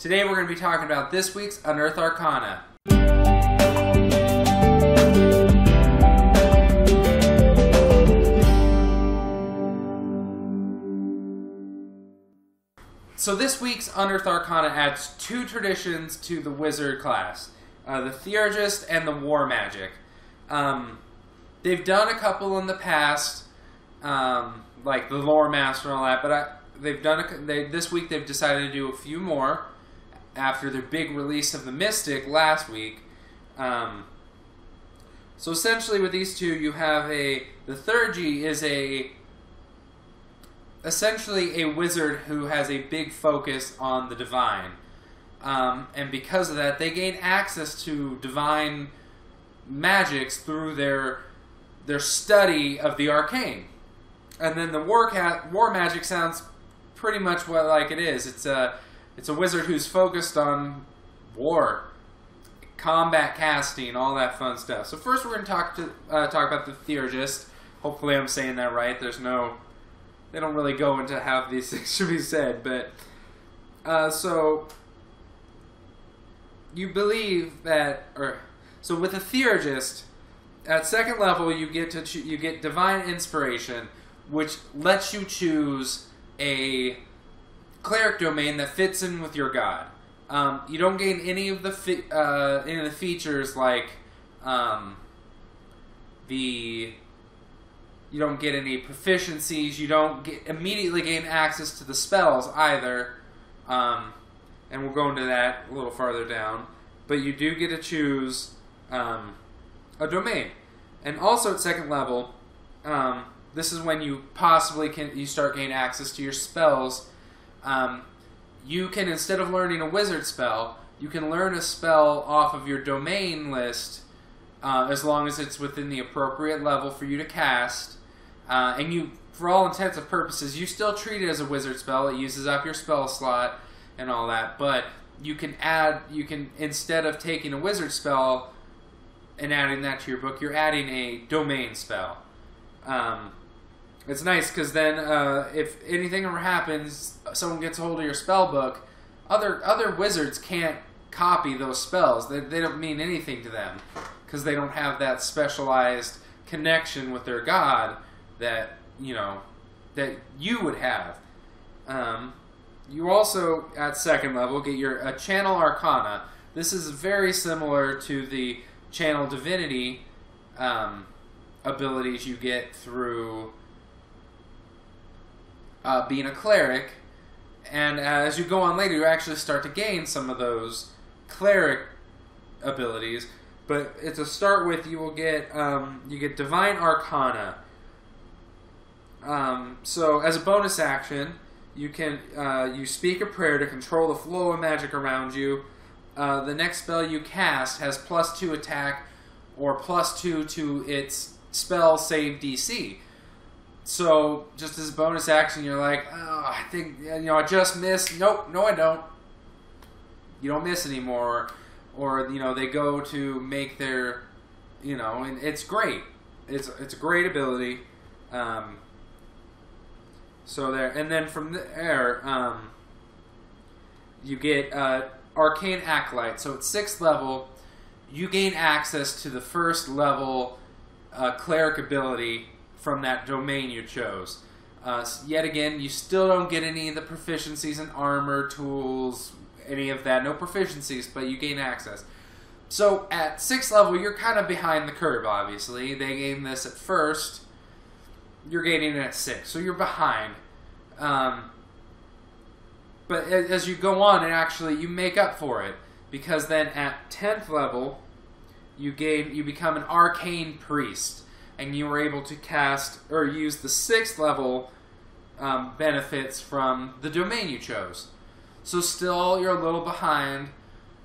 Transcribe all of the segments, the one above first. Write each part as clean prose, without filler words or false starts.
Today we're going to be talking about this week's Unearthed Arcana. So this week's Unearthed Arcana adds two traditions to the wizard class. The Theurgist and the War Magic. They've done a couple in the past, like the Lore Master and all that, but this week they've decided to do a few more after their big release of the Mystic last week. So essentially with these two, you have the Theurgy is essentially a wizard who has a big focus on the divine. And because of that, they gain access to divine magics through their study of the arcane. And then the war magic sounds pretty much like it is. It's a wizard who's focused on war, combat casting, all that fun stuff. So first we're going to talk about the Theurgist. Hopefully I'm saying that right. They don't really go into how these things should be said, but so you believe that, so with a Theurgist, at second level you get divine inspiration, which lets you choose a cleric domain that fits in with your god. You don't gain any of the features like you don't get any proficiencies. You don't immediately gain access to the spells either. And we'll go into that a little farther down. But you do get to choose a domain. And also at second level, this is when you possibly start gaining access to your spells. You can, instead of learning a wizard spell, you can learn a spell off of your domain list as long as it's within the appropriate level for you to cast. And you, for all intents and purposes, you still treat it as a wizard spell. It uses up your spell slot and all that, but you can instead of taking a wizard spell and adding that to your book, you're adding a domain spell. It's nice because then if anything ever happens, someone gets a hold of your spell book, other wizards can't copy those spells. They don't mean anything to them because they don't have that specialized connection with their god that that you would have. You also, at second level, get your Channel Arcana. This is very similar to the Channel Divinity abilities you get through being a cleric. And as you go on later, you actually start to gain some of those cleric abilities. But to start with, you will get Divine Arcana. So as a bonus action, you can you speak a prayer to control the flow of magic around you. The next spell you cast has +2 attack or +2 to its spell save DC. So just as a bonus action, you're like, oh, I think I just missed. Nope, no, I don't. You don't miss anymore, or they go to make their, and it's great. It's a great ability. So there, and then from there, you get Arcane Acolyte. So at 6th level, you gain access to the first level cleric ability from that domain you chose. Yet again, you still don't get any of the proficiencies in armor, tools, any of that. No proficiencies, but you gain access. So at 6th level, you're kind of behind the curve, obviously. They gain this at 1st. You're gaining it at 6th, so you're behind. But as you go on, you make up for it. Because then at 10th level, you become an arcane priest. And you were able to cast or use the 6th level benefits from the domain you chose. So still, you're a little behind,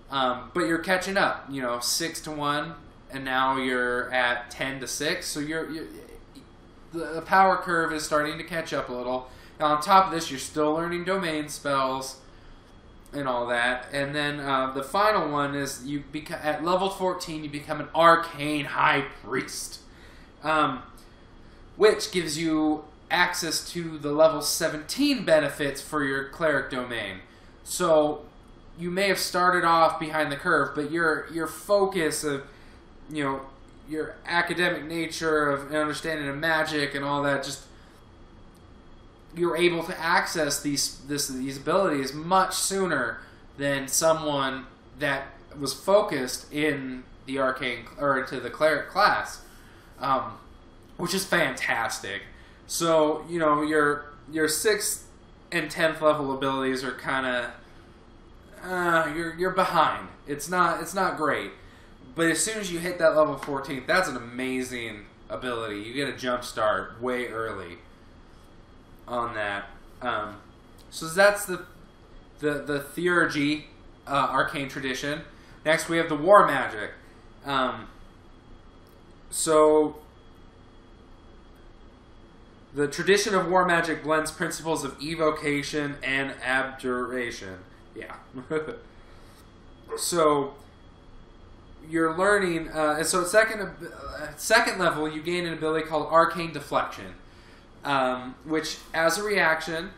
but you're catching up. 6 to 1, and now you're at 10 to 6. So the power curve is starting to catch up a little. Now on top of this, you're still learning domain spells and all that. And then the final one is at level 14, you become an arcane high priest. Which gives you access to the level 17 benefits for your cleric domain. So you may have started off behind the curve, but your focus of, you know, your academic nature of understanding of magic and all that, just you're able to access these abilities much sooner than someone that was focused in the arcane or into the cleric class, which is fantastic. So, you know, your 6th and 10th level abilities are kind of you're behind. It's not great. But as soon as you hit that level 14, that's an amazing ability. You get a jump start way early on that. So that's the theurgy arcane tradition. Next, we have the war magic. So the tradition of war magic blends principles of evocation and abjuration. Yeah. So you're learning, and so at second level, you gain an ability called arcane deflection, which, as a reaction,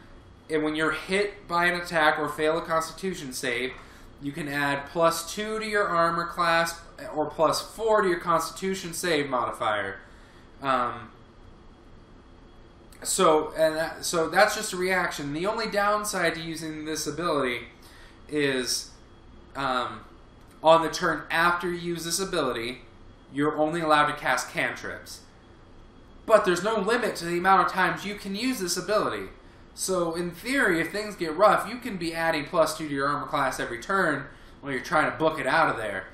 and when you're hit by an attack or fail a Constitution save, you can add +2 to your armor class or +4 to your Constitution save modifier. So that's just a reaction. The only downside to using this ability is on the turn after you use this ability, you're only allowed to cast cantrips. But there's no limit to the amount of times you can use this ability. So in theory, if things get rough, you can be adding +2 to your armor class every turn while you're trying to book it out of there.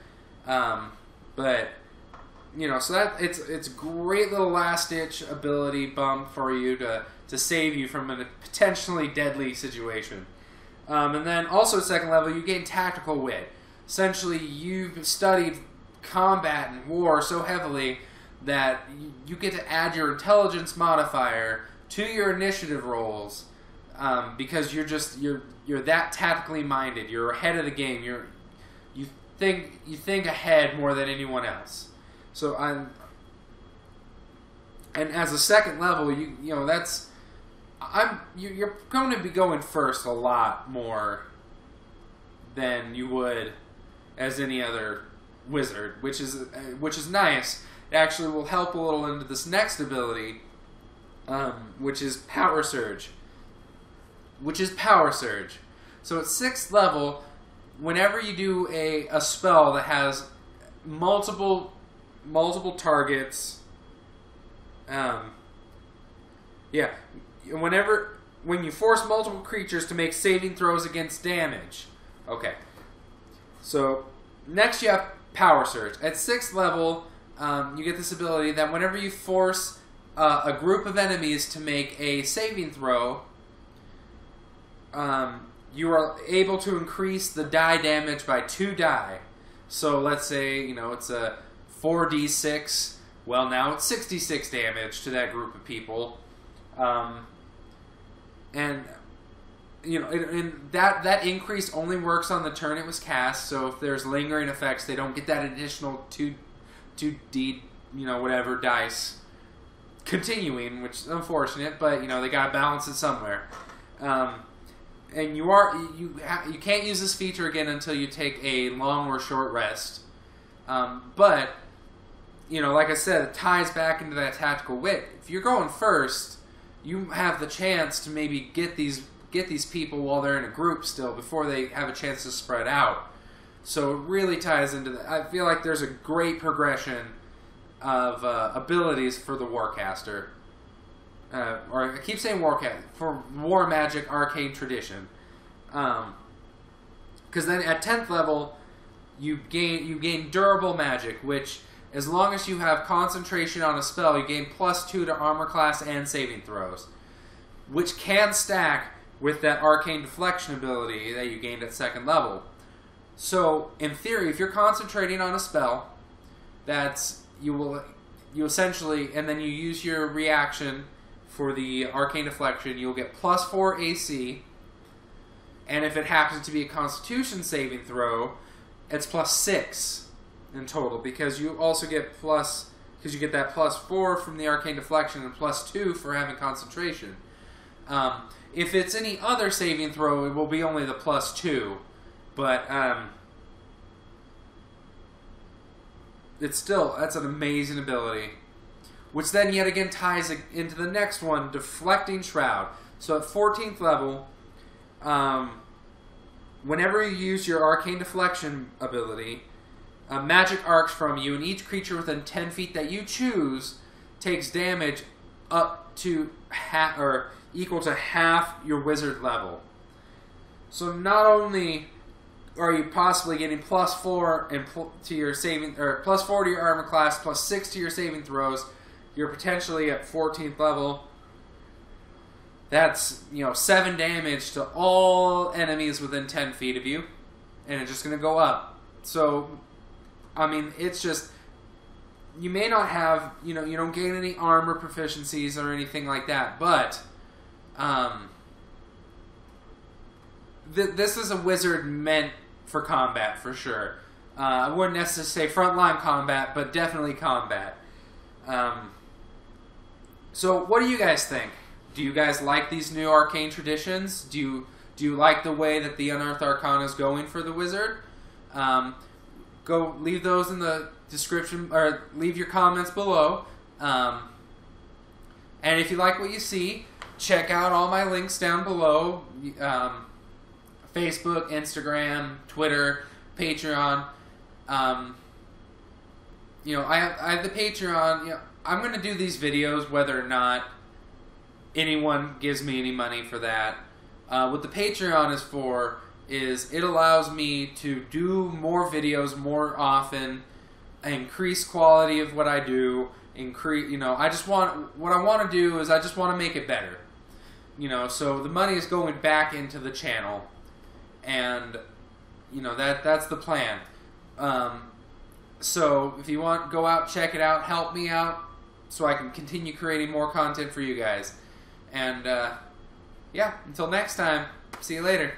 But you know, so that it's great little last-ditch ability bump for you to save you from a potentially deadly situation. And then also at second level, you gain tactical wit. Essentially, you've studied combat and war so heavily that you get to add your intelligence modifier to your initiative rolls, because you're that tactically minded. You're ahead of the game. You think ahead more than anyone else. So and as a second level, you're going to be going first a lot more than you would as any other wizard, which is nice. It actually will help a little into this next ability, which is Power Surge. So at 6th level, whenever you do a spell that has multiple targets, when you force multiple creatures to make saving throws against damage. Okay. So next you have Power Surge. At 6th level, you get this ability that whenever you force a group of enemies to make a saving throw, you are able to increase the die damage by 2 die. So let's say, it's a 4d6. Well, now it's 66 damage to that group of people. And that increase only works on the turn it was cast. So if there's lingering effects, they don't get that additional 2d whatever dice continuing, which is unfortunate, but they gotta balance it somewhere. And you can't use this feature again until you take a long or short rest. But like I said, it ties back into that tactical wit. If you're going first, you have the chance to maybe get these people while they're in a group still before they have a chance to spread out. So it really ties into that. I feel like there's a great progression of abilities for the Warcaster. Or I keep saying Warcaster, for War Magic Arcane Tradition. Because then at 10th level, you gain Durable Magic, which, as long as you have concentration on a spell, you gain +2 to armor class and saving throws, which can stack with that Arcane Deflection ability that you gained at 2nd level. So, in theory, if you're concentrating on a spell, you essentially, and then you use your reaction for the Arcane Deflection, you'll get +4 AC, and if it happens to be a Constitution saving throw, it's +6 in total, because you also get because you get that +4 from the Arcane Deflection and +2 for having concentration. If it's any other saving throw, it will be only the +2. But it's still, that's an amazing ability. Which then yet again ties into the next one, Deflecting Shroud. So at 14th level, whenever you use your Arcane Deflection ability, magic arcs from you, and each creature within 10 feet that you choose takes damage up to half, or equal to half your wizard level. So not only are you possibly getting +4 to your saving, or +4 to your armor class, +6 to your saving throws, you're potentially at 14th level. That's, 7 damage to all enemies within 10 feet of you, and it's just going to go up. So, I mean, it's just, you may not have, you don't gain any armor proficiencies or anything like that, but this is a wizard meant for combat, for sure. I wouldn't necessarily say frontline combat, but definitely combat. So, what do you guys think? Do you guys like these new arcane traditions? Do you like the way that the Unearthed Arcana is going for the wizard? Go leave those in the description, or leave your comments below. And if you like what you see, check out all my links down below. Facebook, Instagram, Twitter, Patreon. I have the Patreon. I'm going to do these videos whether or not anyone gives me any money for that. What the Patreon is for is it allows me to do more videos more often, increase quality of what I do, I just want, what I want to do is I just want to make it better. So the money is going back into the channel, and that's the plan. So if you want, go out, check it out, help me out so I can continue creating more content for you guys. And yeah, until next time, see you later.